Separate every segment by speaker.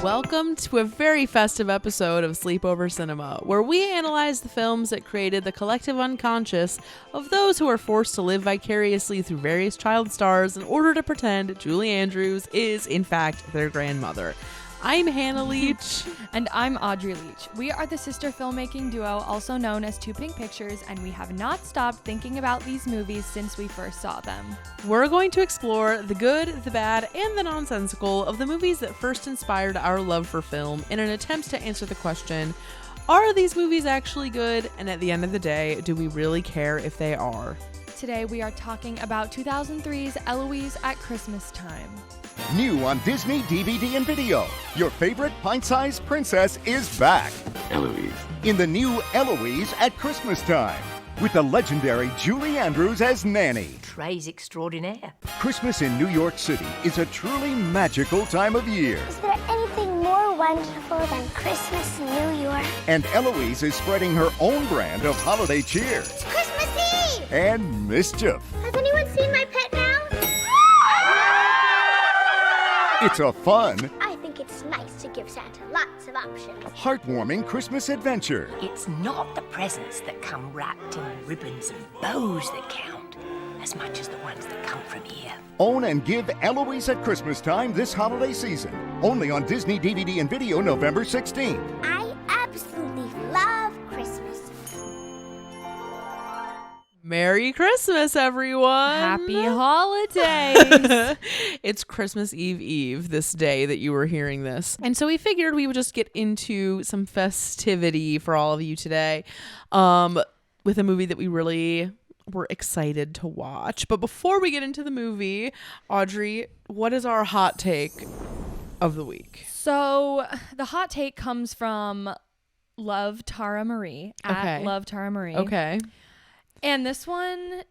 Speaker 1: Welcome to a very festive episode of Sleepover Cinema, where we analyze the films that created the collective unconscious of those who are forced to live vicariously through various child stars in order to pretend Julie Andrews is, in fact, their grandmother. I'm Hannah Leach.
Speaker 2: And I'm Audrey Leach. We are the sister filmmaking duo, also known as Two Pink Pictures, and we have not stopped thinking about these movies since we first saw them.
Speaker 1: We're going to explore the good, the bad, and the nonsensical of the movies that first inspired our love for film in an attempt to answer the question, are these movies actually good? And at the end of the day, do we really care if they are?
Speaker 2: Today we are talking about 2003's Eloise at Christmastime.
Speaker 3: New on Disney DVD and video, your favorite pint-sized princess is back.
Speaker 4: Eloise.
Speaker 3: In the new Eloise at Christmastime, with the legendary Julie Andrews as nanny.
Speaker 5: Très extraordinaire.
Speaker 3: Christmas in New York City is a truly magical time of year.
Speaker 6: Is there anything more wonderful than Christmas in New York?
Speaker 3: And Eloise is spreading her own brand of holiday cheer
Speaker 6: It's Christmas Eve!
Speaker 3: and mischief.
Speaker 6: Has anyone seen my pet now?
Speaker 3: It's a fun,
Speaker 6: I think it's nice to give Santa lots of options.
Speaker 3: heartwarming Christmas adventure.
Speaker 5: It's not the presents that come wrapped in ribbons and bows that count, as much as the ones that come from here.
Speaker 3: Own and give Eloise at Christmastime this holiday season. Only on Disney DVD and video November 16th.
Speaker 6: I absolutely love Christmas.
Speaker 1: Merry Christmas, everyone!
Speaker 2: Happy holidays!
Speaker 1: It's Christmas Eve, this day that you were hearing this. And so we figured we would just get into some festivity for all of you today with a movie that we really were excited to watch. But before we get into the movie, Audrey, what is our hot take of the week?
Speaker 2: So the hot take comes from Love Tara Marie at Love Tara Marie.
Speaker 1: Okay.
Speaker 2: And this one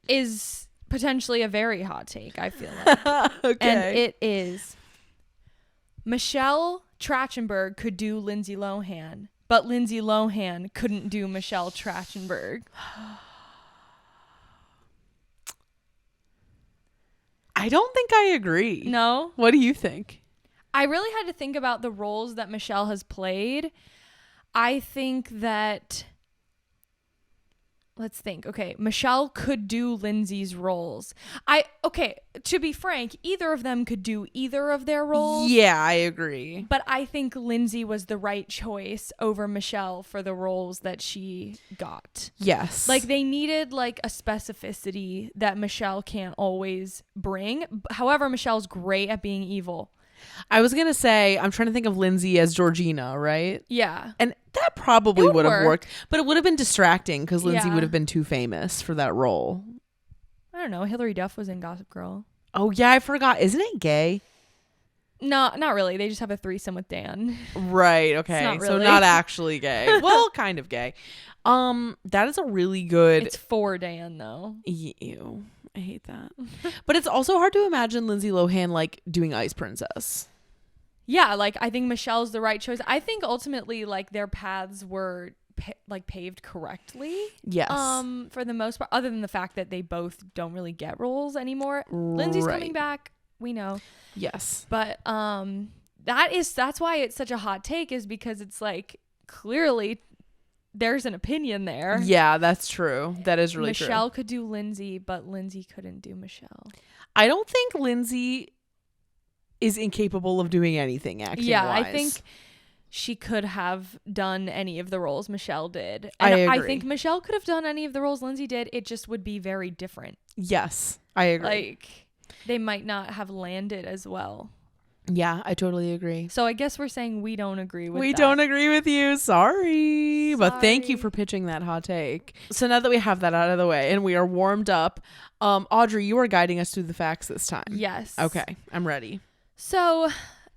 Speaker 2: is potentially a very hot take, I feel like.
Speaker 1: Okay.
Speaker 2: And it is, Michelle Trachtenberg could do Lindsay Lohan, but Lindsay Lohan couldn't do Michelle Trachtenberg.
Speaker 1: I don't think I agree.
Speaker 2: No?
Speaker 1: What do you think?
Speaker 2: I really had to think about the roles that Michelle has played. I think that... Let's think. Okay, Michelle could do Lindsay's roles. To be frank, either of them could do either of their roles.
Speaker 1: Yeah, I agree.
Speaker 2: But I think Lindsay was the right choice over Michelle for the roles that she got.
Speaker 1: Yes.
Speaker 2: Like, they needed like a specificity that Michelle can't always bring. However, Michelle's great at being evil.
Speaker 1: I was going to say, I'm trying to think of Lindsay as Georgina, right?
Speaker 2: Yeah.
Speaker 1: And that probably would have
Speaker 2: work.
Speaker 1: worked, but it would have been distracting because Lindsay
Speaker 2: Yeah.
Speaker 1: would have been too famous for that role.
Speaker 2: I don't know. Hillary Duff was in Gossip Girl.
Speaker 1: Oh, yeah, I forgot. Isn't it gay?
Speaker 2: No, not really. They just have a threesome with Dan.
Speaker 1: Right. Okay.
Speaker 2: not
Speaker 1: So
Speaker 2: really.
Speaker 1: not actually gay. Well, kind of gay. That is a really good.
Speaker 2: It's for Dan, though.
Speaker 1: Ew. I hate that. But it's also hard to imagine Lindsay Lohan like doing Ice Princess.
Speaker 2: Yeah, like, I think Michelle's the right choice. I think ultimately, like, their paths were paved correctly.
Speaker 1: Yes.
Speaker 2: For the most part, other than the fact that they both don't really get roles anymore. Lindsay's
Speaker 1: Right.
Speaker 2: coming back, we know.
Speaker 1: Yes.
Speaker 2: But that's why it's such a hot take, is because it's like, clearly there's an opinion there.
Speaker 1: Yeah, that's true. That is really true.
Speaker 2: Michelle could do Lindsay, but Lindsay couldn't do Michelle.
Speaker 1: I don't think Lindsay is incapable of doing anything acting.
Speaker 2: Yeah, I think she could have done any of the roles Michelle did.
Speaker 1: I
Speaker 2: And I
Speaker 1: agree.
Speaker 2: think Michelle could have done any of the roles Lindsay did. It just would be very different.
Speaker 1: Yes, I agree.
Speaker 2: Like, they might not have landed as well.
Speaker 1: Yeah, I totally agree.
Speaker 2: So I guess we're saying we don't agree with
Speaker 1: We
Speaker 2: that.
Speaker 1: don't agree with you. Sorry. But thank you
Speaker 2: Sorry.
Speaker 1: for pitching that hot take. So now that we have that out of the way and we are warmed up, Audrey, you are guiding us through the facts this time.
Speaker 2: Yes.
Speaker 1: Okay, I'm ready.
Speaker 2: So,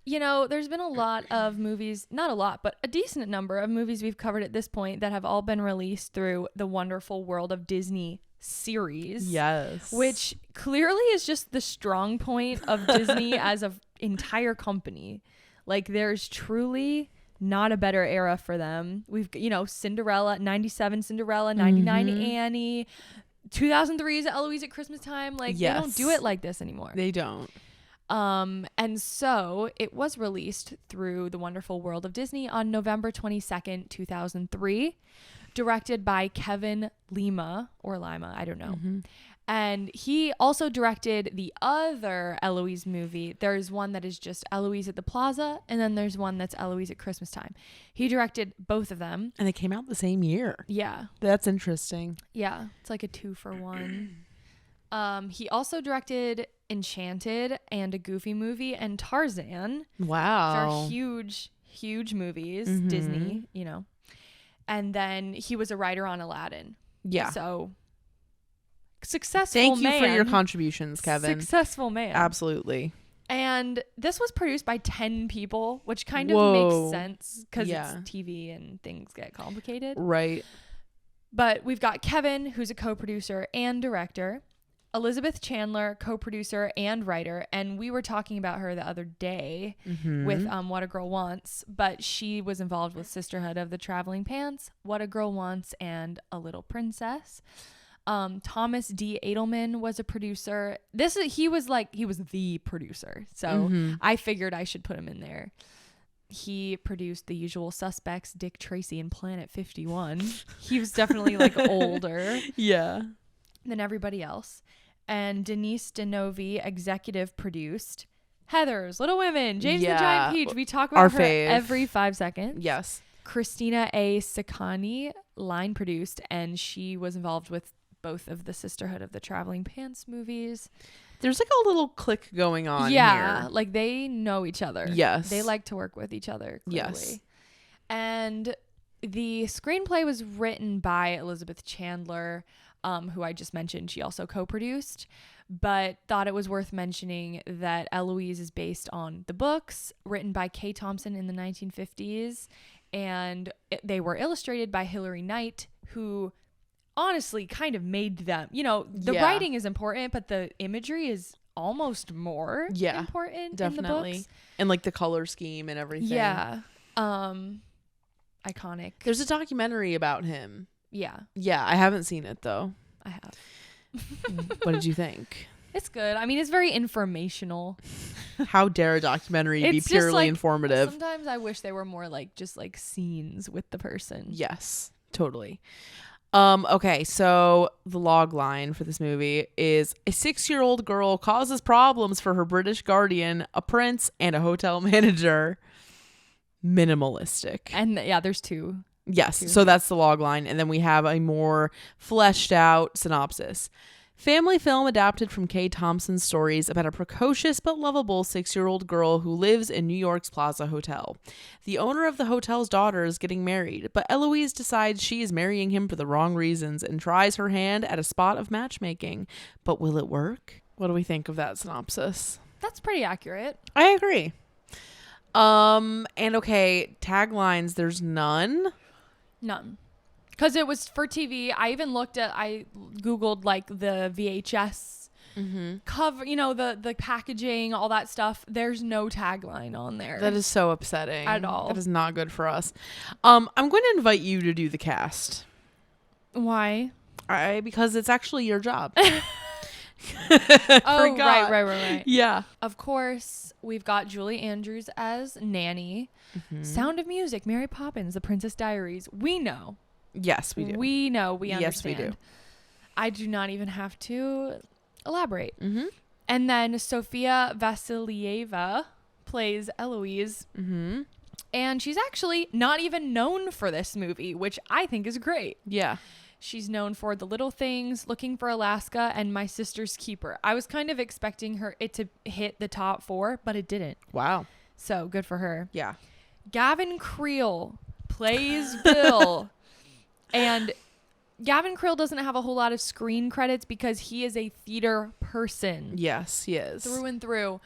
Speaker 2: there's been a lot of movies, not a lot, but a decent number of movies we've covered at this point that have all been released through the wonderful World of Disney series.
Speaker 1: Yes.
Speaker 2: Which clearly is just the strong point of Disney as an entire company. Like, there's truly not a better era for them. We've, Cinderella, 97 Cinderella, 99 Annie, 2003's Eloise at Christmastime. Like, they don't do it like this anymore.
Speaker 1: They don't.
Speaker 2: And so it was released through the wonderful world of Disney on November 22nd, 2003, directed by Kevin Lima, I don't know. And he also directed the other Eloise movie. There's one that is just Eloise at the Plaza, and then there's one that's Eloise at Christmastime. He directed both of them.
Speaker 1: And they came out the same year.
Speaker 2: Yeah.
Speaker 1: That's interesting.
Speaker 2: Yeah. It's like a 2-for-1. He also directed Enchanted and a Goofy movie and Tarzan.
Speaker 1: Wow.
Speaker 2: Which are huge movies. Disney, you know. And then he was a writer on Aladdin.
Speaker 1: Yeah.
Speaker 2: So successful
Speaker 1: Thank
Speaker 2: man.
Speaker 1: you for your contributions, Kevin.
Speaker 2: Successful man.
Speaker 1: Absolutely.
Speaker 2: And this was produced by 10 people, which kind of makes sense because it's TV and things get complicated.
Speaker 1: Right.
Speaker 2: But we've got Kevin, who's a co-producer and director. Elizabeth Chandler, co-producer and writer. And we were talking about her the other day with What a Girl Wants. But she was involved with Sisterhood of the Traveling Pants, What a Girl Wants, and A Little Princess. Thomas D. Edelman was a producer. He was the producer. So I figured I should put him in there. He produced The Usual Suspects, Dick Tracy, and Planet 51. He was definitely like older.
Speaker 1: Yeah.
Speaker 2: Than everybody else. And Denise Denovi executive produced Heathers, Little Women, James the Giant Peach. We talk about her every 5 seconds.
Speaker 1: Yes.
Speaker 2: Christina A. Sakani line produced, and she was involved with both of the Sisterhood of the Traveling Pants movies.
Speaker 1: There's like a little click going on
Speaker 2: here.
Speaker 1: Here.
Speaker 2: Like they know each other.
Speaker 1: Yes.
Speaker 2: They like to work with each other, clearly.
Speaker 1: Yes.
Speaker 2: And the screenplay was written by Elizabeth Chandler, who I just mentioned. She also co-produced, but thought it was worth mentioning that Eloise is based on the books written by Kay Thompson in the 1950s, and they were illustrated by Hilary Knight, who honestly kind of made them. You know, the writing is important, but the imagery is almost more important
Speaker 1: definitely.
Speaker 2: in the books.
Speaker 1: And like the color scheme and everything.
Speaker 2: Yeah. Iconic.
Speaker 1: There's a documentary about him.
Speaker 2: Yeah.
Speaker 1: Yeah, I haven't seen it though.
Speaker 2: I have.
Speaker 1: What did you think?
Speaker 2: It's good. I mean, it's very informational.
Speaker 1: How dare a documentary be purely informative?
Speaker 2: Sometimes I wish they were more like just like scenes with the person.
Speaker 1: Yes, totally. Okay, so the log line for this movie is a 6-year-old girl causes problems for her British guardian, a prince, and a hotel manager. Minimalistic.
Speaker 2: And there's two.
Speaker 1: Yes, so that's the log line. And then we have a more fleshed out synopsis. Family film adapted from Kay Thompson's stories about a precocious but lovable 6-year-old girl who lives in New York's Plaza Hotel. The owner of the hotel's daughter is getting married, but Eloise decides she is marrying him for the wrong reasons and tries her hand at a spot of matchmaking. But will it work? What do we think of that synopsis?
Speaker 2: That's pretty accurate.
Speaker 1: I agree. And okay, taglines, there's none.
Speaker 2: None. Because it was for TV. I Googled like the VHS cover, you know, the packaging, all that stuff. There's no tagline on there.
Speaker 1: That is so upsetting.
Speaker 2: At all.
Speaker 1: That is not good for us. I'm going to invite you to do the cast.
Speaker 2: Why?
Speaker 1: Because it's actually your job.
Speaker 2: Oh, right.
Speaker 1: Yeah.
Speaker 2: Of course, we've got Julie Andrews as Nanny. Sound of Music, Mary Poppins, The Princess Diaries. We know.
Speaker 1: Yes, we do.
Speaker 2: We know. We understand.
Speaker 1: Yes, we do.
Speaker 2: I do not even have to elaborate. And then Sofia Vasilieva plays Eloise. And she's actually not even known for this movie, which I think is great.
Speaker 1: Yeah.
Speaker 2: She's known for The Little Things, Looking for Alaska, and My Sister's Keeper. I was kind of expecting it to hit the top 4, but it didn't.
Speaker 1: Wow.
Speaker 2: So good for her.
Speaker 1: Yeah.
Speaker 2: Gavin Creel plays Bill. And Gavin Creel doesn't have a whole lot of screen credits because he is a theater person.
Speaker 1: Yes, he is.
Speaker 2: Through and through.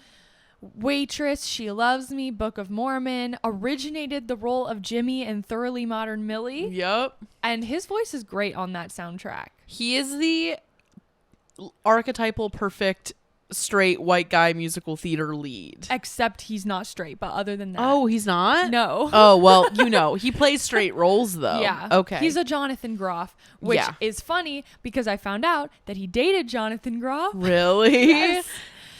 Speaker 2: Waitress, She Loves Me, Book of Mormon, originated the role of Jimmy in Thoroughly Modern Millie.
Speaker 1: Yep.
Speaker 2: And his voice is great on that soundtrack.
Speaker 1: He is the archetypal perfect straight white guy musical theater lead.
Speaker 2: Except he's not straight, but other than that.
Speaker 1: Oh, he's not?
Speaker 2: No.
Speaker 1: Oh, well, he plays straight roles though.
Speaker 2: Yeah.
Speaker 1: Okay.
Speaker 2: He's a Jonathan Groff, which
Speaker 1: Yeah.
Speaker 2: is funny because I found out that he dated Jonathan Groff.
Speaker 1: Really?
Speaker 2: Yes.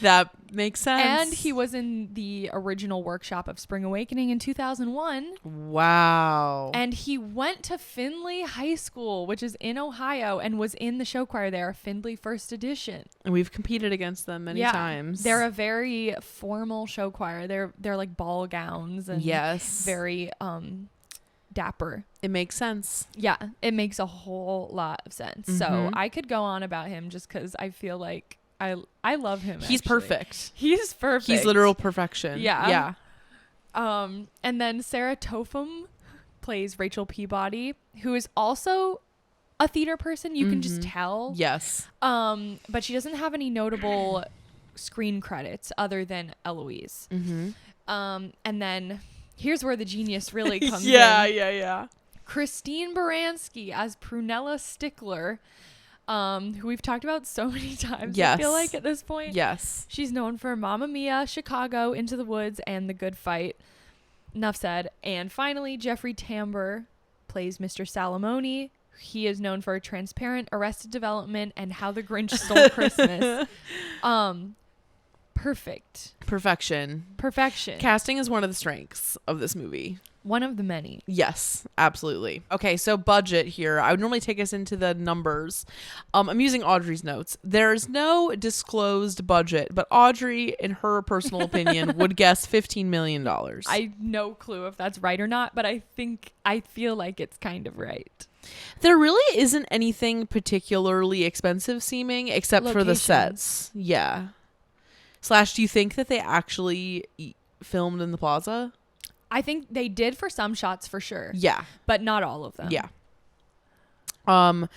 Speaker 1: That makes sense.
Speaker 2: And he was in the original workshop of Spring Awakening in 2001.
Speaker 1: Wow.
Speaker 2: And he went to Findlay High School, which is in Ohio, and was in the show choir there, Findlay First Edition.
Speaker 1: And we've competed against them many times.
Speaker 2: They're a very formal show choir. They're like ball gowns and very dapper.
Speaker 1: It makes sense.
Speaker 2: Yeah, it makes a whole lot of sense. So I could go on about him just because I feel like I love him.
Speaker 1: He's
Speaker 2: actually.
Speaker 1: perfect.
Speaker 2: He's perfect.
Speaker 1: He's literal perfection.
Speaker 2: Yeah. And then Sarah Topham plays Rachel Peabody, who is also a theater person. You can just tell.
Speaker 1: Yes.
Speaker 2: But she doesn't have any notable screen credits other than Eloise. And then here's where the genius really comes in.
Speaker 1: Yeah.
Speaker 2: Christine Baranski as Prunella Stickler, who we've talked about so many times.
Speaker 1: Yes.
Speaker 2: I feel like at this point.
Speaker 1: Yes.
Speaker 2: She's known for Mamma Mia, Chicago, Into the Woods, and The Good Fight. Enough said. And finally, Jeffrey Tambor plays Mr. Salamone. He is known for Transparent, Arrested Development, and How the Grinch Stole Christmas. Perfection.
Speaker 1: Casting is one of the strengths of this movie.
Speaker 2: One of the many.
Speaker 1: Yes, absolutely. Okay, so budget here. I would normally take us into the numbers. I'm using Audrey's notes. There's no disclosed budget, but Audrey, in her personal opinion, would guess $15 million.
Speaker 2: I no clue if that's right or not, but I feel like it's kind of right.
Speaker 1: There really isn't anything particularly expensive seeming except for the sets. Yeah. / do you think that they actually filmed in the plaza?
Speaker 2: I think they did for some shots for sure.
Speaker 1: Yeah.
Speaker 2: But not all of them.
Speaker 1: Yeah. And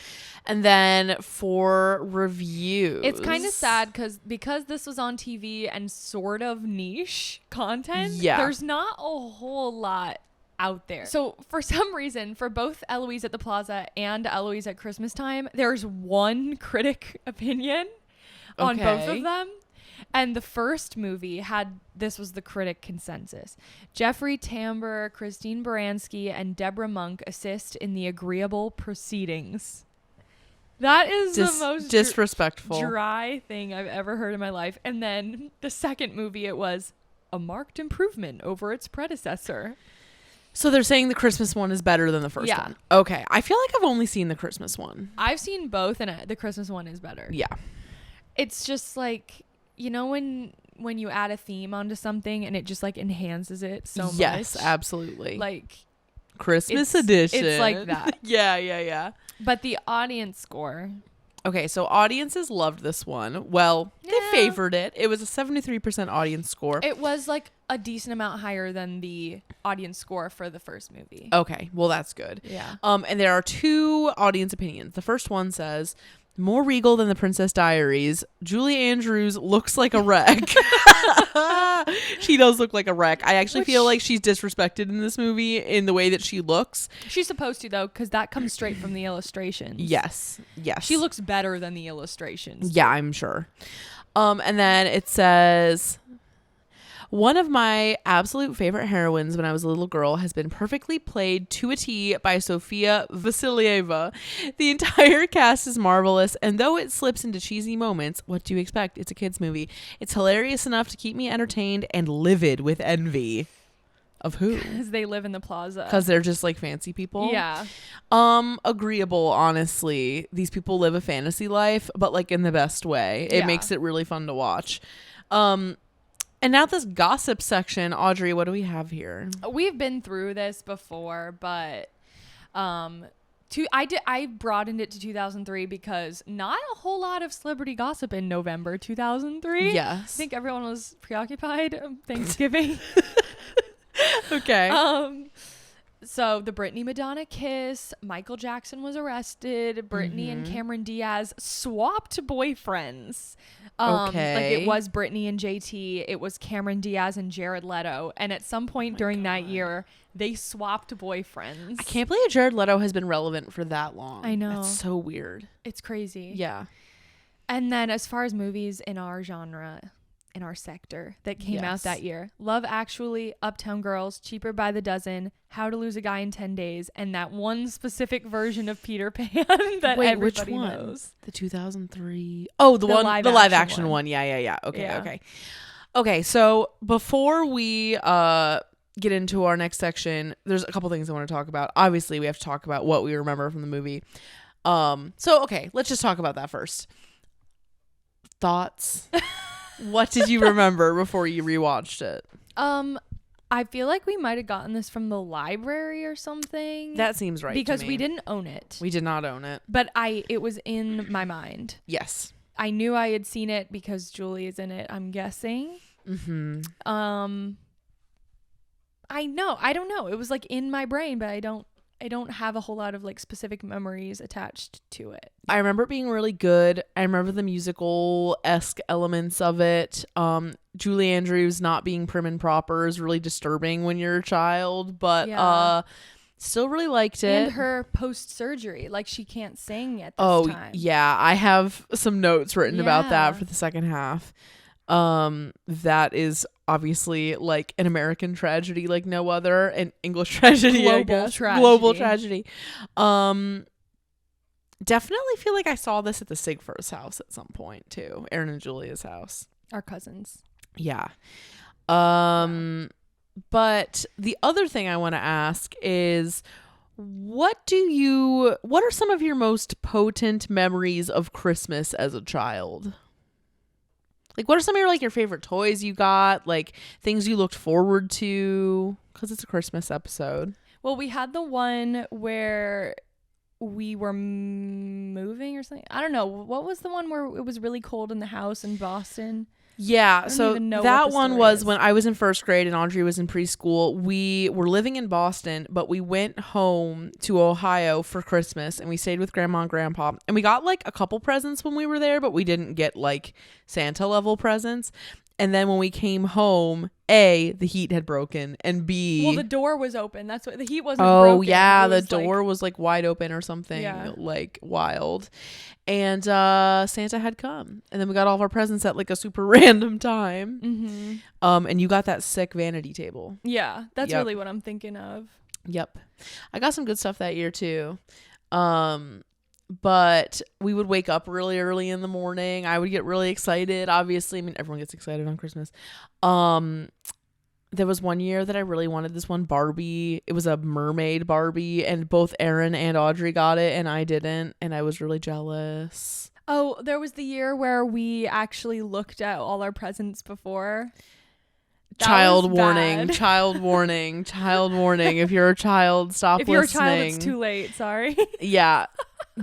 Speaker 1: then for reviews.
Speaker 2: It's kind of sad because this was on TV and sort of niche content.
Speaker 1: Yeah.
Speaker 2: There's not a whole lot out there. So for some reason, for both Eloise at the Plaza and Eloise at Christmastime, there's one critic opinion on both of them. And the first movie this was the critic consensus. Jeffrey Tambor, Christine Baranski, and Deborah Monk assist in the agreeable proceedings. That is the most
Speaker 1: disrespectful,
Speaker 2: dry thing I've ever heard in my life. And then the second movie, it was a marked improvement over its predecessor.
Speaker 1: So they're saying the Christmas one is better than the first one. Okay. I feel like I've only seen the Christmas one.
Speaker 2: I've seen both, and the Christmas one is better.
Speaker 1: Yeah.
Speaker 2: It's just like, you know, when you add a theme onto something and it just like enhances it so much.
Speaker 1: Yes, absolutely.
Speaker 2: Like
Speaker 1: Christmas edition.
Speaker 2: It's like that.
Speaker 1: Yeah.
Speaker 2: But the audience score.
Speaker 1: Okay, so audiences loved this one. Well, they favored it. It was a 73% audience score.
Speaker 2: It was like a decent amount higher than the audience score for the first movie.
Speaker 1: Okay, well that's good.
Speaker 2: Yeah.
Speaker 1: And there are two audience opinions. The first one says, more regal than the Princess Diaries, Julie Andrews looks like a wreck. She does look like a wreck. I actually feel like she's disrespected in this movie in the way that she looks.
Speaker 2: She's supposed to, though, because that comes straight from the illustrations.
Speaker 1: Yes.
Speaker 2: She looks better than the illustrations.
Speaker 1: Yeah, I'm sure. And then it says, one of my absolute favorite heroines when I was a little girl has been perfectly played to a T by Sofia Vassilieva. The entire cast is marvelous, and though it slips into cheesy moments, what do you expect? It's a kids movie. It's hilarious enough to keep me entertained and livid with envy. Of who?
Speaker 2: Because they live in the plaza.
Speaker 1: Because they're just like fancy people.
Speaker 2: Yeah.
Speaker 1: Agreeable, honestly. These people live a fantasy life, but like in the best way. It makes it really fun to watch. And now this gossip section, Audrey, what do we have here?
Speaker 2: We've been through this before, but I broadened it to 2003 because not a whole lot of celebrity gossip in November 2003.
Speaker 1: Yes.
Speaker 2: I think everyone was preoccupied Thanksgiving.
Speaker 1: Okay.
Speaker 2: So the Britney Madonna kiss, Michael Jackson was arrested, Britney and Cameron Diaz swapped boyfriends. Like it was Britney and JT, it was Cameron Diaz and Jared Leto, and at some point during that year they swapped boyfriends.
Speaker 1: I can't believe Jared Leto has been relevant for that long.
Speaker 2: I know.
Speaker 1: That's so weird.
Speaker 2: It's crazy.
Speaker 1: Yeah.
Speaker 2: And then as far as movies in our genre, in our sector that came out that year, Love Actually, Uptown Girls, Cheaper by the Dozen, How to Lose a Guy in 10 Days, and that one specific version of Peter Pan that
Speaker 1: Wait,
Speaker 2: everybody
Speaker 1: which one?
Speaker 2: knows.
Speaker 1: The 2003. Oh, the live action one. Yeah. Okay. So before we get into our next section, there's a couple things I want to talk about. Obviously, we have to talk about what we remember from the movie. So okay, let's just talk about that first. Thoughts? What did you remember before you rewatched it?
Speaker 2: I feel like we might have gotten this from the library or something.
Speaker 1: That seems right
Speaker 2: because
Speaker 1: to me.
Speaker 2: we didn't own it.
Speaker 1: We did not own it.
Speaker 2: But it was in my mind.
Speaker 1: Yes.
Speaker 2: I knew I had seen it because Julie is in it, I'm guessing.
Speaker 1: Mm-hmm.
Speaker 2: I don't know. It was like in my brain, but I don't have a whole lot of like specific memories attached to it.
Speaker 1: I remember it being really good. I remember the musical-esque elements of it. Julie Andrews not being prim and proper is really disturbing when you're a child, but still really liked it.
Speaker 2: And her post-surgery, like she can't sing at this time.
Speaker 1: Yeah. I have some notes written about that for the second half. That is obviously like an American tragedy like no other, an English tragedy, global tragedy. Definitely feel like I saw this at the Sigfurs house at some point too. Aaron and Julia's house.
Speaker 2: Our cousins.
Speaker 1: Yeah. But the other thing I want to ask is, what are some of your most potent memories of Christmas as a child? Like, what are some of your favorite toys you got? Like, things you looked forward to? Because it's a Christmas episode.
Speaker 2: Well, we had the one where we were moving or something. I don't know. What was the one where it was really cold in the house in Boston?
Speaker 1: Yeah, so that one was when I was in first grade and Audrey was in preschool. We were living in Boston, but we went home to Ohio for Christmas and we stayed with Grandma and Grandpa. And we got like a couple presents when we were there, but we didn't get like Santa level presents. And then when we came home, A, the heat had broken, and B...
Speaker 2: Well, the door was open. That's what... The heat wasn't broken.
Speaker 1: Oh, yeah, the door was like wide open or something, like wild. And Santa had come. And then we got all of our presents at like a super random time.
Speaker 2: Mm-hmm.
Speaker 1: And you got that sick vanity table.
Speaker 2: Yeah, that's really what I'm thinking of.
Speaker 1: Yep. I got some good stuff that year too. But we would wake up really early in the morning. I would get really excited. Obviously, I mean, everyone gets excited on Christmas. There was one year that I really wanted this one Barbie. It was a mermaid Barbie, and both Aaron and Audrey got it, and I didn't, and I was really jealous.
Speaker 2: Oh, there was the year where we actually looked at all our presents before.
Speaker 1: Child warning. If you're a child, stop listening.
Speaker 2: If you're a child, it's too late. Sorry.
Speaker 1: Yeah.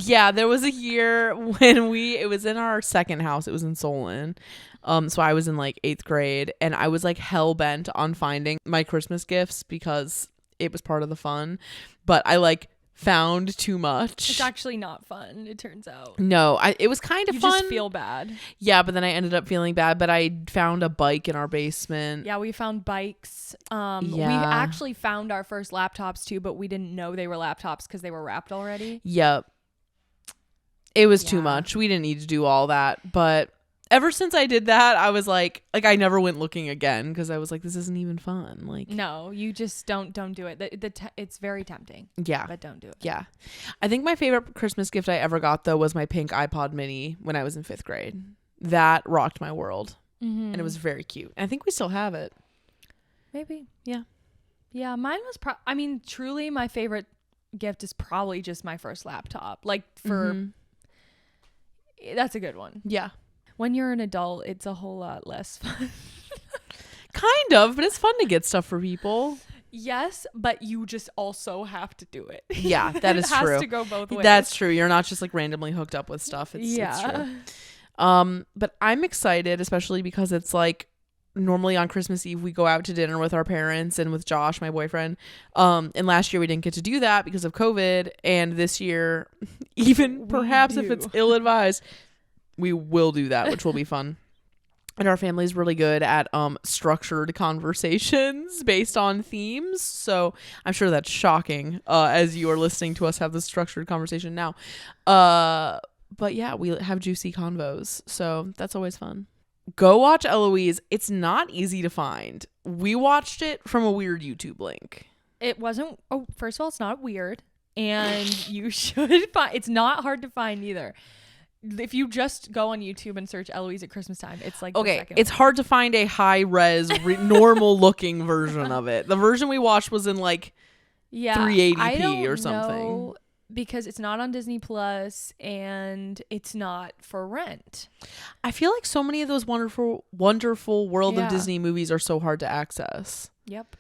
Speaker 1: Yeah, there was a year when it was in our second house. It was in Solon. So I was in like 8th grade and I was like hell bent on finding my Christmas gifts because it was part of the fun. But I like found too much.
Speaker 2: It's actually not fun, it turns out.
Speaker 1: No, it was kind of fun.
Speaker 2: You just feel bad.
Speaker 1: Yeah, but then I ended up feeling bad. But I found a bike in our basement.
Speaker 2: Yeah, we found bikes. We actually found our first laptops too, but we didn't know they were laptops because they were wrapped already.
Speaker 1: Yep. It was too much. We didn't need to do all that. But ever since I did that, I was like I never went looking again because I was like, this isn't even fun. Like,
Speaker 2: no, you just don't do it. It's very tempting.
Speaker 1: Yeah.
Speaker 2: But don't do it.
Speaker 1: Yeah. I think my favorite Christmas gift I ever got, though, was my pink iPod mini when I was in 5th grade. That rocked my world. Mm-hmm. And it was very cute. I think we still have it.
Speaker 2: Maybe.
Speaker 1: Yeah.
Speaker 2: Yeah. Mine was, truly my favorite gift is probably just my first laptop. Like that's a good one.
Speaker 1: Yeah.
Speaker 2: When you're an adult, it's a whole lot less fun.
Speaker 1: Kind of, but it's fun to get stuff for people.
Speaker 2: Yes, but you just also have to do it.
Speaker 1: Yeah, that is true.
Speaker 2: It has to go both ways.
Speaker 1: That's true. You're not just like randomly hooked up with stuff. It's true. But I'm excited, especially because it's like normally on Christmas Eve we go out to dinner with our parents and with Josh, my boyfriend. And last year we didn't get to do that because of COVID. And this year, even perhaps if it's ill-advised, we will do that, which will be fun. And our family's really good at structured conversations based on themes. So I'm sure that's shocking as you are listening to us have this structured conversation now. But yeah, we have juicy convos, so that's always fun. Go watch Eloise. It's not easy to find. We watched it from a weird YouTube link.
Speaker 2: It wasn't. Oh, first of all, it's not weird, and you should find. It's not hard to find either. If you just go on YouTube and search Eloise at Christmas-time, it's like
Speaker 1: okay. It's hard to find a high res, normal looking version of it. The version we watched was in like 380p or something.
Speaker 2: Know, because it's not on Disney Plus and it's not for rent.
Speaker 1: I feel like so many of those wonderful World of Disney movies are so hard to access.
Speaker 2: Yep.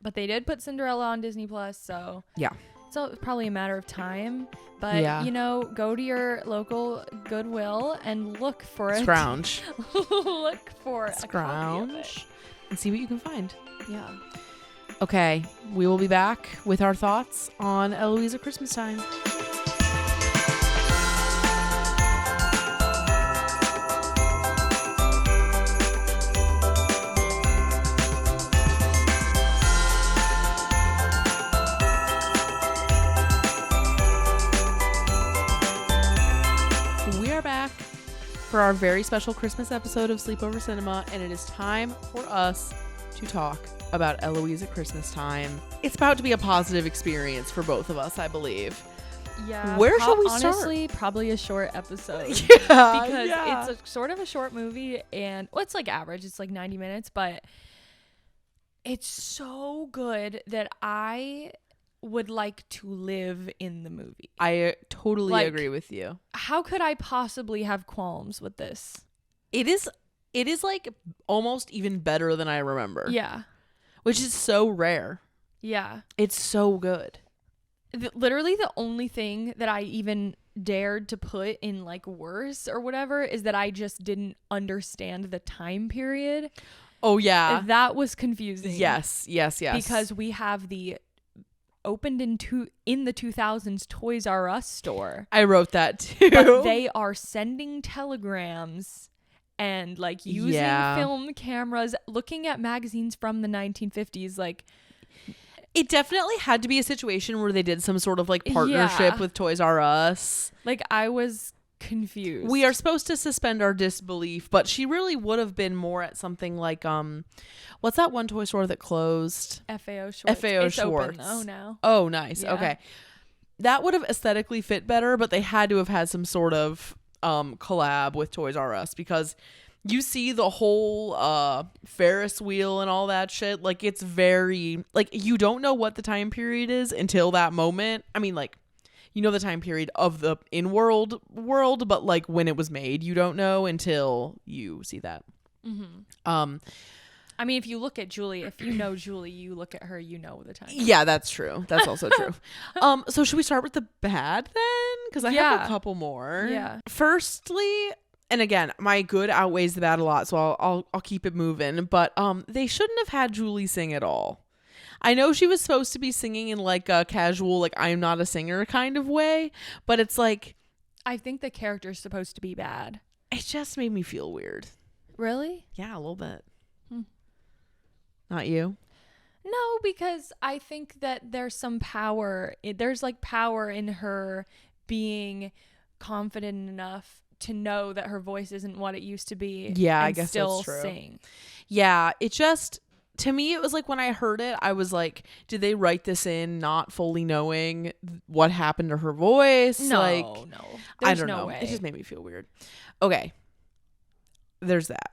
Speaker 2: But they did put Cinderella on Disney Plus, so
Speaker 1: yeah.
Speaker 2: It's probably a matter of time. But, you know, go to your local Goodwill and look for it.
Speaker 1: Scrounge.
Speaker 2: Look for a copy of it.
Speaker 1: And see what you can find.
Speaker 2: Yeah.
Speaker 1: Okay, we will be back with our thoughts on Eloise at Christmastime. We are back for our very special Christmas episode of Sleepover Cinema, and it is time for us to talk about Eloise at Christmastime. It's about to be a positive experience for both of us, I believe.
Speaker 2: Yeah.
Speaker 1: Where should we start?
Speaker 2: Honestly, probably a short episode.
Speaker 1: Yeah.
Speaker 2: Because it's a sort of a short movie, and well, it's like average. It's like 90 minutes, but it's so good that I would like to live in the movie.
Speaker 1: I totally agree with you.
Speaker 2: How could I possibly have qualms with this?
Speaker 1: It is like almost even better than I remember.
Speaker 2: Yeah.
Speaker 1: Which is so rare.
Speaker 2: Yeah.
Speaker 1: It's so good.
Speaker 2: Literally the only thing that I even dared to put in like worse or whatever is that I just didn't understand the time period.
Speaker 1: Oh yeah.
Speaker 2: That was confusing.
Speaker 1: Yes.
Speaker 2: Because we have the opened in the 2000s Toys R Us store.
Speaker 1: I wrote that too.
Speaker 2: But they are sending telegrams and like using film cameras, looking at magazines from the 1950s. Like,
Speaker 1: it definitely had to be a situation where they did some sort of like partnership with Toys R Us.
Speaker 2: Like, I was confused.
Speaker 1: We are supposed to suspend our disbelief, but she really would have been more at something like what's that one toy store that closed?
Speaker 2: FAO Schwartz. It's open though now.
Speaker 1: Oh, nice.
Speaker 2: Yeah.
Speaker 1: Okay. That would have aesthetically fit better, but they had to have had some sort of collab with Toys R Us, because you see the whole Ferris wheel and all that shit. Like, it's very like, you don't know what the time period is until that moment. I mean, like, you know the time period of the in-world world, but like when it was made, you don't know until you see that.
Speaker 2: Mm-hmm. I mean, if you look at Julie, if you know Julie, you look at her, you know the time.
Speaker 1: Yeah, that's true. That's also true. So should we start with the bad then? Because I have a couple more.
Speaker 2: Yeah.
Speaker 1: Firstly, and again, my good outweighs the bad a lot, so I'll keep it moving. But they shouldn't have had Julie sing at all. I know she was supposed to be singing in like a casual, like, I'm not a singer kind of way, but it's like,
Speaker 2: I think the character's supposed to be bad.
Speaker 1: It just made me feel weird.
Speaker 2: Really?
Speaker 1: Yeah, a little bit. Not you?
Speaker 2: No, because I think that there's some power. There's like power in her being confident enough to know that her voice isn't what it used to be.
Speaker 1: Yeah,
Speaker 2: and
Speaker 1: I guess
Speaker 2: still
Speaker 1: that's true.
Speaker 2: Sing.
Speaker 1: Yeah, it just, to me, it was like when I heard it, I was like, did they write this in not fully knowing what happened to her voice?
Speaker 2: No,
Speaker 1: like,
Speaker 2: no.
Speaker 1: I don't
Speaker 2: no
Speaker 1: know.
Speaker 2: way.
Speaker 1: It just made me feel weird. Okay. There's that.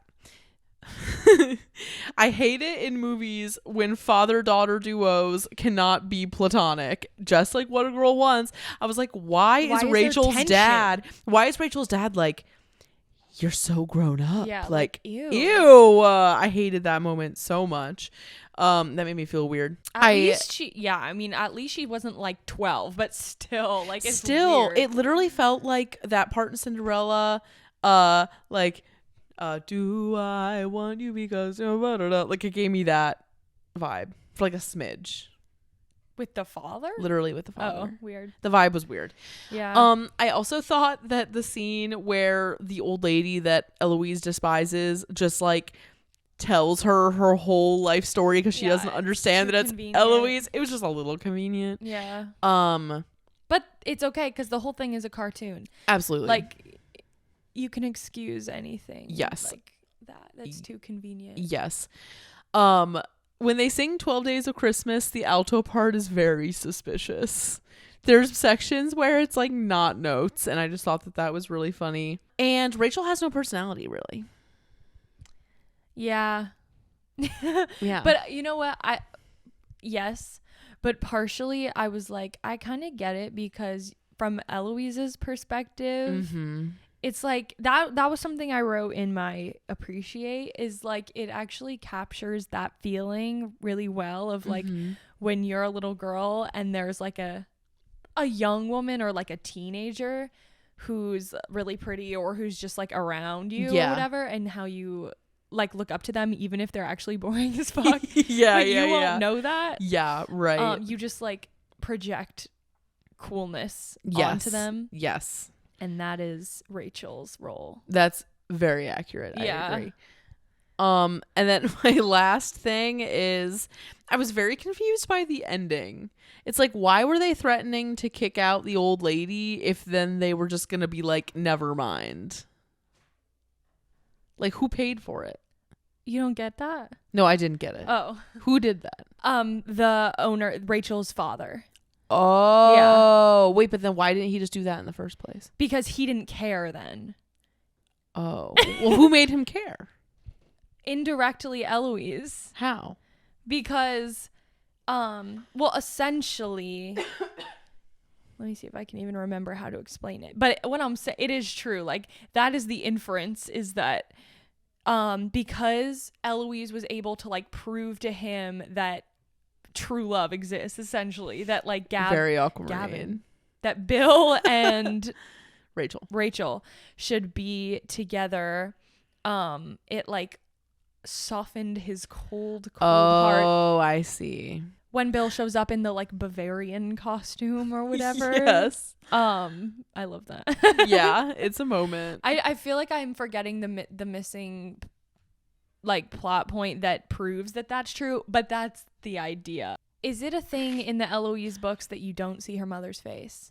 Speaker 1: I hate it in movies when father-daughter duos cannot be platonic, just like What a Girl Wants. I was like, why is Rachel's dad like, you're so grown up?
Speaker 2: Yeah,
Speaker 1: like
Speaker 2: ew.
Speaker 1: I hated that moment so much. That made me feel weird.
Speaker 2: At least she wasn't like 12, but still, like, it's weird.
Speaker 1: It literally felt like that part in Cinderella, like, do I want you because like, it gave me that vibe for like a smidge.
Speaker 2: With the father?
Speaker 1: Literally with the father.
Speaker 2: Oh, weird.
Speaker 1: The vibe was weird.
Speaker 2: Yeah.
Speaker 1: I also thought that the scene where the old lady that Eloise despises just like tells her whole life story because she doesn't understand that it's
Speaker 2: convenient.
Speaker 1: Eloise, it was just a little convenient.
Speaker 2: Yeah. But it's okay because the whole thing is a cartoon.
Speaker 1: Absolutely.
Speaker 2: Like, you can excuse anything.
Speaker 1: Yes.
Speaker 2: Like that's too convenient.
Speaker 1: Yes. When they sing 12 Days of Christmas, the alto part is very suspicious. There's sections where it's like not notes, and I just thought that was really funny. And Rachel has no personality, really.
Speaker 2: Yeah.
Speaker 1: Yeah.
Speaker 2: But you know what? Yes. But partially I was like, I kind of get it because from Eloise's perspective, it's like that was something I wrote in my appreciate, is like it actually captures that feeling really well of like when you're a little girl and there's like a young woman or like a teenager who's really pretty or who's just like around you or whatever, and how you like look up to them even if they're actually boring as fuck. You won't know that.
Speaker 1: Yeah, right.
Speaker 2: You just like project coolness
Speaker 1: Yes.
Speaker 2: onto them.
Speaker 1: Yes.
Speaker 2: And that is Rachel's role.
Speaker 1: That's very accurate.
Speaker 2: Yeah.
Speaker 1: I agree. And then my last thing is I was very confused by the ending. It's like, why were they threatening to kick out the old lady if then they were just going to be like, never mind? Like, who paid for it?
Speaker 2: You don't get that?
Speaker 1: No, I didn't get it.
Speaker 2: Oh.
Speaker 1: Who did that?
Speaker 2: The owner, Rachel's father.
Speaker 1: Oh, wait, but then why didn't he just do that in the first place?
Speaker 2: Because he didn't care then.
Speaker 1: Oh, well, who made him care?
Speaker 2: Indirectly, Eloise.
Speaker 1: How?
Speaker 2: Because, essentially, let me see if I can even remember how to explain it. But what I'm saying, it is true. Like, that is the inference, is that, because Eloise was able to like prove to him that true love exists, essentially, that like
Speaker 1: Very awkward.
Speaker 2: Gavin, that Bill and
Speaker 1: Rachel
Speaker 2: should be together, it like softened his cold heart.
Speaker 1: Oh, I see.
Speaker 2: When Bill shows up in the like Bavarian costume or whatever.
Speaker 1: Yes.
Speaker 2: I love that.
Speaker 1: Yeah, it's a moment.
Speaker 2: I feel like I'm forgetting the missing like plot point that proves that that's true, but that's the idea. Is it a thing in the Eloise books that you don't see her mother's face?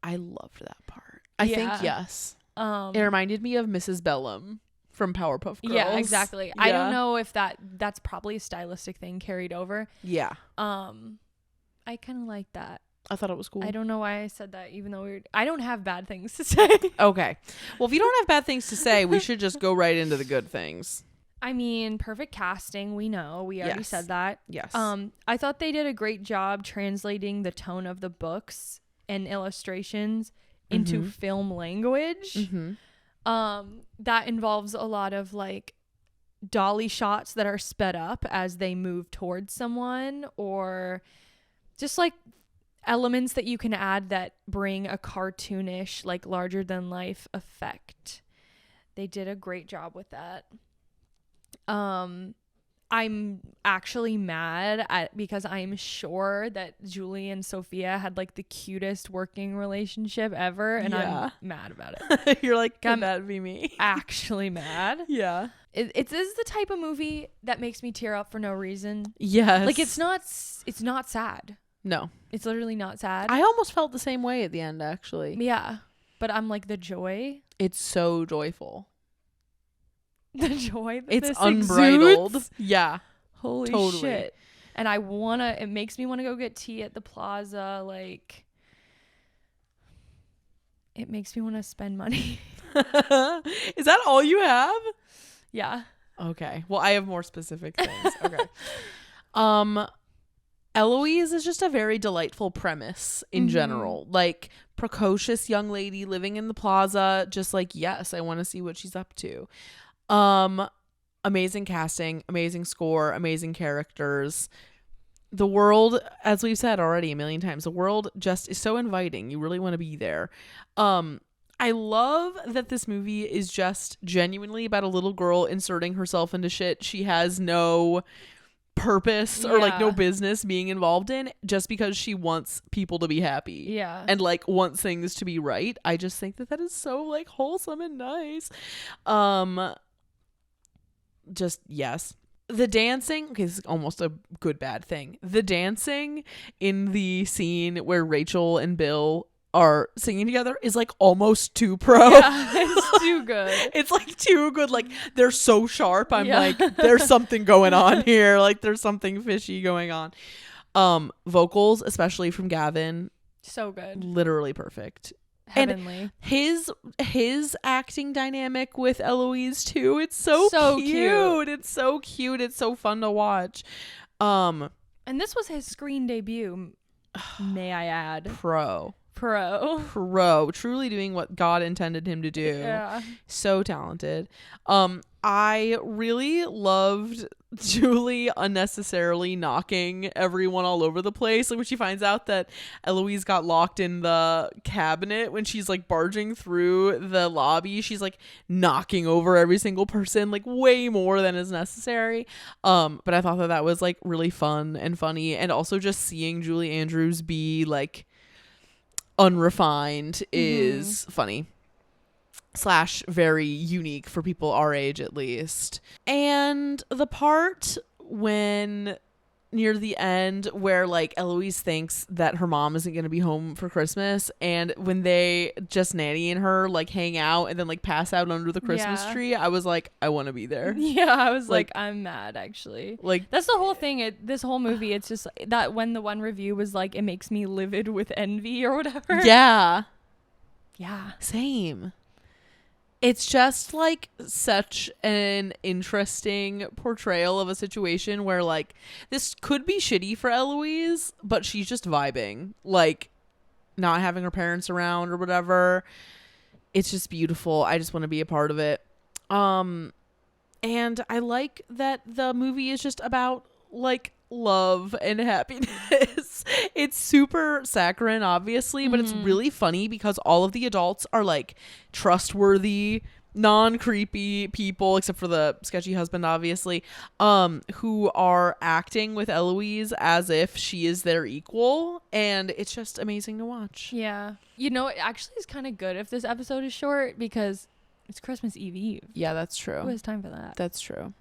Speaker 1: I loved that part. I think yes. It reminded me of Mrs. Bellum from Powerpuff Girls.
Speaker 2: Yeah, exactly.
Speaker 1: Yeah.
Speaker 2: I don't know if that's probably a stylistic thing carried over.
Speaker 1: Yeah.
Speaker 2: I kind of like that.
Speaker 1: I thought it was cool.
Speaker 2: I don't know why I said that, even though I don't have bad things to say.
Speaker 1: Okay. Well, if you don't have bad things to say, we should just go right into the good things.
Speaker 2: I mean, perfect casting. We know. We already said that.
Speaker 1: Yes.
Speaker 2: I thought they did a great job translating the tone of the books and illustrations into film language. That involves a lot of like dolly shots that are sped up as they move towards someone, or just like elements that you can add that bring a cartoonish, like larger than life effect. They did a great job with that. I'm actually mad because I'm sure that Julie and Sophia had like the cutest working relationship ever, and I'm mad about it.
Speaker 1: You're like, could that be me?
Speaker 2: Actually mad.
Speaker 1: Yeah.
Speaker 2: It's the type of movie that makes me tear up for no reason.
Speaker 1: Yes.
Speaker 2: Like it's not sad.
Speaker 1: No.
Speaker 2: It's literally not sad.
Speaker 1: I almost felt the same way at the end, actually.
Speaker 2: Yeah. But I'm like, the joy.
Speaker 1: It's so joyful.
Speaker 2: The joy that
Speaker 1: it's
Speaker 2: this
Speaker 1: unbridled.
Speaker 2: Exudes.
Speaker 1: Yeah.
Speaker 2: Holy shit. And it makes me want to go get tea at the plaza. Like, it makes me want to spend money.
Speaker 1: Is that all you have?
Speaker 2: Yeah.
Speaker 1: Okay. Well, I have more specific things. Okay. Eloise is just a very delightful premise in general. Like, precocious young lady living in the plaza, just like, yes, I want to see what she's up to. Amazing casting, amazing score, amazing characters. The world, as we've said already a million times, the world just is so inviting. You really want to be there. I love that this movie is just genuinely about a little girl inserting herself into shit she has no purpose or like no business being involved in, just because she wants people to be happy.
Speaker 2: Yeah.
Speaker 1: And like wants things to be right. I just think that is so like wholesome and nice. Just yes. The dancing, okay, this is almost a good bad thing. The dancing in the scene where Rachel and Bill are singing together is like almost too pro.
Speaker 2: Yeah, it's too good.
Speaker 1: It's like too good. Like they're so sharp. I'm
Speaker 2: Yeah.
Speaker 1: like, there's something going on here. Like there's something fishy going on. Vocals, especially from Gavin,
Speaker 2: So good.
Speaker 1: literally perfect.
Speaker 2: Heavenly.
Speaker 1: And his acting dynamic with Eloise too. It's so
Speaker 2: So
Speaker 1: cute. It's so cute. It's so fun to watch.
Speaker 2: And this was his screen debut, may I add.
Speaker 1: Pro. Truly doing what God intended him to do.
Speaker 2: Yeah.
Speaker 1: So talented. I really loved Julie unnecessarily knocking everyone all over the place. Like when she finds out that Eloise got locked in the cabinet, when she's like barging through the lobby, she's like knocking over every single person, like way more than is necessary. But I thought that was like really fun and funny, and also just seeing Julie Andrews be like unrefined is funny / very unique for people our age at least. And the part when near the end where like Eloise thinks that her mom isn't going to be home for Christmas, and when they just Nanny and her like hang out and then like pass out under the Christmas tree, I was like, I want to be there.
Speaker 2: Yeah, I was like I'm mad actually.
Speaker 1: Like
Speaker 2: that's the whole thing. This whole movie, it's just that when the one review was like, it makes me livid with envy or whatever.
Speaker 1: Yeah.
Speaker 2: Yeah.
Speaker 1: Same. It's just like such an interesting portrayal of a situation where like this could be shitty for Eloise, but she's just vibing, like not having her parents around or whatever. It's just beautiful. I just want to be a part of it. And I like that the movie is just about like love and happiness. It's super saccharine, obviously, but it's really funny because all of the adults are like trustworthy, non-creepy people, except for the sketchy husband, obviously, who are acting with Eloise as if she is their equal, and it's just amazing to watch.
Speaker 2: Yeah. You know, it actually is kind of good if this episode is short because it's Christmas Eve.
Speaker 1: Yeah, that's true.
Speaker 2: Who has time for that?
Speaker 1: That's true.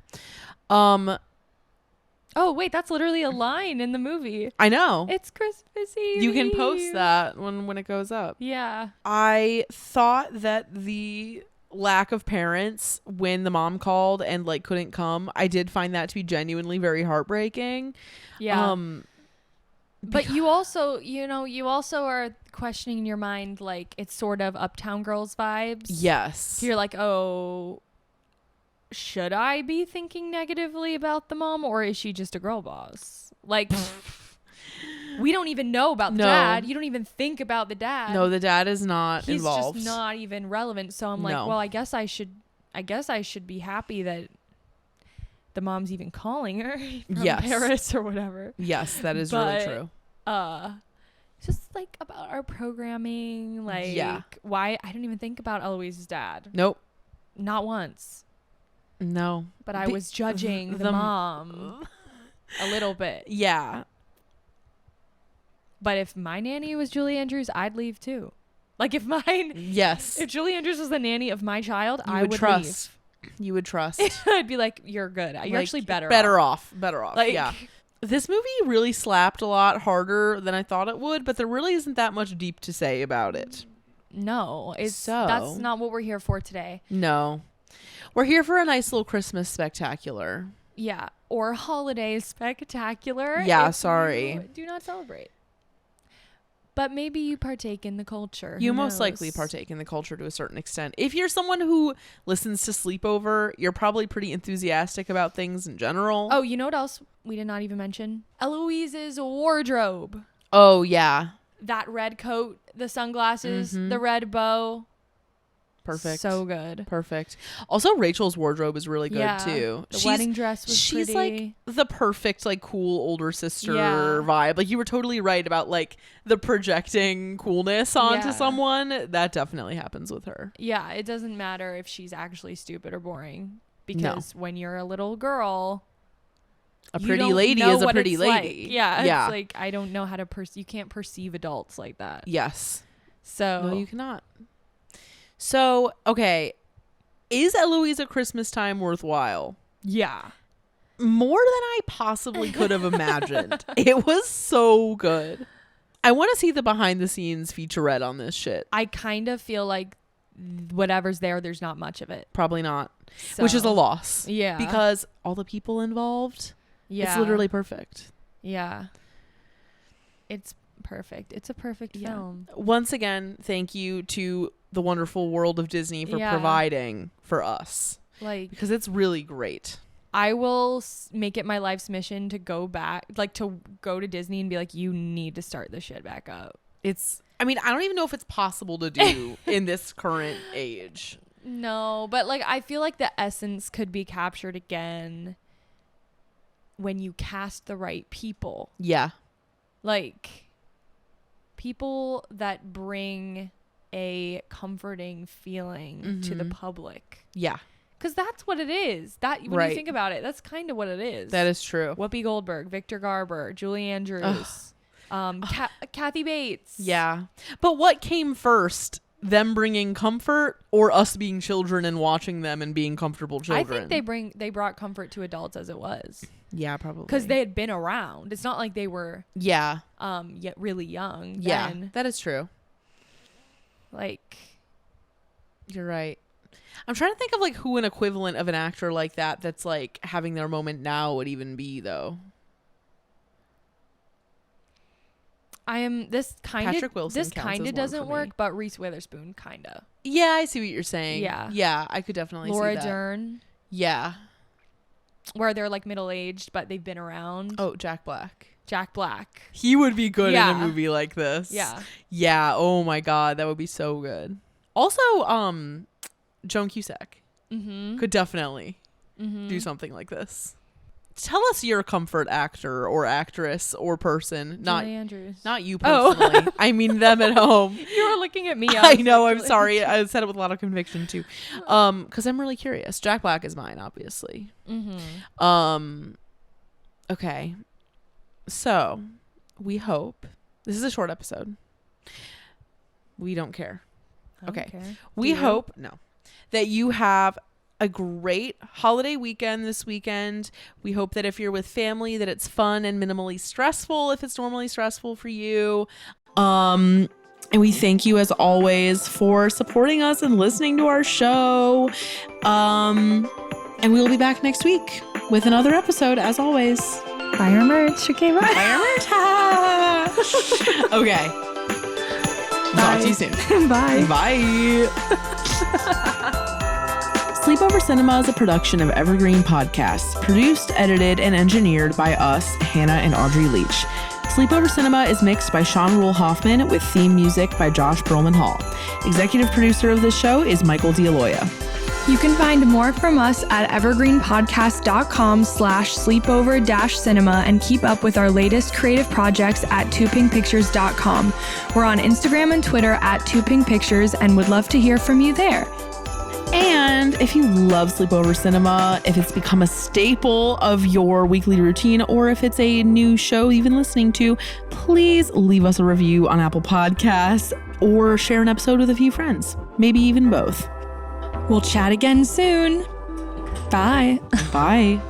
Speaker 2: Oh, wait, that's literally a line in the movie.
Speaker 1: I know.
Speaker 2: It's Christmas Eve.
Speaker 1: You can post that when it goes up.
Speaker 2: Yeah.
Speaker 1: I thought that the lack of parents when the mom called and like couldn't come, I did find that to be genuinely very heartbreaking.
Speaker 2: Yeah. But you also are questioning in your mind, like, it's sort of Uptown Girls vibes.
Speaker 1: Yes.
Speaker 2: You're like, oh, should I be thinking negatively about the mom, or is she just a girl boss? Like, we don't even know about the dad. You don't even think about the dad.
Speaker 1: No, the dad is not
Speaker 2: He's
Speaker 1: involved.
Speaker 2: He's just not even relevant. So I'm like, well, I guess I should be happy that the mom's even calling her from Paris or whatever.
Speaker 1: Yes, that is really true.
Speaker 2: Just like about our programming, like why I didn't even think about Eloise's dad.
Speaker 1: Nope.
Speaker 2: Not once.
Speaker 1: No.
Speaker 2: But I was judging the mom a little bit.
Speaker 1: Yeah.
Speaker 2: But if my nanny was Julie Andrews, I'd leave too. Like if Julie Andrews was the nanny of my child, I would
Speaker 1: trust.
Speaker 2: Leave.
Speaker 1: You would trust.
Speaker 2: I'd be like, you're good. You're like, actually
Speaker 1: better off. Like,
Speaker 2: yeah.
Speaker 1: This movie really slapped a lot harder than I thought it would, but there really isn't that much deep to say about it.
Speaker 2: No, that's not what we're here for today.
Speaker 1: No. We're here for a nice little Christmas spectacular.
Speaker 2: Yeah, or holiday spectacular.
Speaker 1: Yeah, sorry.
Speaker 2: Do not celebrate. But maybe you partake in the culture.
Speaker 1: You most likely partake in the culture to a certain extent. If you're someone who listens to Sleepover, you're probably pretty enthusiastic about things in general.
Speaker 2: Oh, you know what else we did not even mention? Eloise's wardrobe.
Speaker 1: Oh, yeah.
Speaker 2: That red coat, the sunglasses, the red bow.
Speaker 1: Perfect.
Speaker 2: So good.
Speaker 1: Perfect. Also, Rachel's wardrobe is really good too.
Speaker 2: The wedding dress was
Speaker 1: she's
Speaker 2: pretty.
Speaker 1: Like the perfect like cool older sister vibe. Like you were totally right about like the projecting coolness onto someone. That definitely happens with her. Yeah,
Speaker 2: it doesn't matter if she's actually stupid or boring, because when you're a little girl,
Speaker 1: a pretty lady is a pretty lady.
Speaker 2: Like. Yeah. It's like I don't know how to you can't perceive adults like that.
Speaker 1: Yes.
Speaker 2: So
Speaker 1: no, you cannot. So, okay, is Eloise at Christmastime worthwhile?
Speaker 2: Yeah.
Speaker 1: More than I possibly could have imagined. It was so good. I want to see the behind the scenes featurette on this shit.
Speaker 2: I kind of feel like whatever's there's not much of it.
Speaker 1: Probably not. Which is a loss.
Speaker 2: Yeah.
Speaker 1: Because all the people involved,
Speaker 2: Yeah.
Speaker 1: it's literally perfect.
Speaker 2: Yeah. It's perfect. It's a perfect film.
Speaker 1: Once again, thank you to the wonderful world of Disney for providing for us.
Speaker 2: Like,
Speaker 1: because it's really great.
Speaker 2: I will make it my life's mission to go back, like to go to Disney and be like, you need to start this shit back up.
Speaker 1: I mean, I don't even know if it's possible to do in this current age.
Speaker 2: No, but like, I feel like the essence could be captured again when you cast the right people.
Speaker 1: Yeah.
Speaker 2: Like, people that bring a comforting feeling to the public.
Speaker 1: Yeah.
Speaker 2: Because that's what it is. That when you think about it, that's kind of what it is.
Speaker 1: That is true.
Speaker 2: Whoopi Goldberg, Victor Garber, Julie Andrews, Kathy Bates.
Speaker 1: Yeah. But what came first? Them bringing comfort or us being children and watching them and being comfortable children?
Speaker 2: I think they brought comfort to adults as it was.
Speaker 1: Yeah, probably.
Speaker 2: Because they had been around. It's not like they were yet really young.
Speaker 1: Yeah,
Speaker 2: then.
Speaker 1: that is true.
Speaker 2: Like,
Speaker 1: you're right. I'm trying to think of like who an equivalent of an actor like that's like having their moment now would even be though. Patrick Wilson.
Speaker 2: This kind of doesn't work, but Reese Witherspoon kind of.
Speaker 1: Yeah, I see what you're saying. Yeah, I could definitely
Speaker 2: Laura
Speaker 1: see that.
Speaker 2: Dern.
Speaker 1: Yeah,
Speaker 2: where they're like middle aged, but they've been around.
Speaker 1: Oh, Jack Black. He would be good in a movie like this. Yeah. Oh my God, that would be so good. Also, Joan Cusack could definitely do something like this. Tell us your comfort actor or actress or person.
Speaker 2: Julie Andrews.
Speaker 1: Not you personally. Oh. I mean them at home.
Speaker 2: You were looking at me.
Speaker 1: I know. I'm sorry. I said it with a lot of conviction too. Because I'm really curious. Jack Black is mine, obviously. Okay. So we hope this is a short episode. We don't care. Okay. We hope that you have a great holiday weekend this weekend. We hope that if you're with family that it's fun and minimally stressful if it's normally stressful for you. And we thank you as always for supporting us and listening to our show. And we will be back next week with another episode as always.
Speaker 2: Buy our merch. Okay, bye.
Speaker 1: Buy our merch. Okay. Talk to you soon.
Speaker 2: Bye.
Speaker 1: Sleepover Cinema is a production of Evergreen Podcasts, produced, edited, and engineered by us, Hannah and Audrey Leach. Sleepover Cinema is mixed by Sean Rule Hoffman with theme music by Josh Perlman Hall. Executive producer of the show is Michael D'Aloia.
Speaker 2: You can find more from us at evergreenpodcast.com/sleepover-cinema and keep up with our latest creative projects at toopinkpictures.com. We're on Instagram and Twitter at toopinkpictures and would love to hear from you there.
Speaker 1: And if you love Sleepover Cinema, if it's become a staple of your weekly routine, or if it's a new show you've been listening to, please leave us a review on Apple Podcasts or share an episode with a few friends. Maybe even both.
Speaker 2: We'll chat again soon. Bye.
Speaker 1: Bye.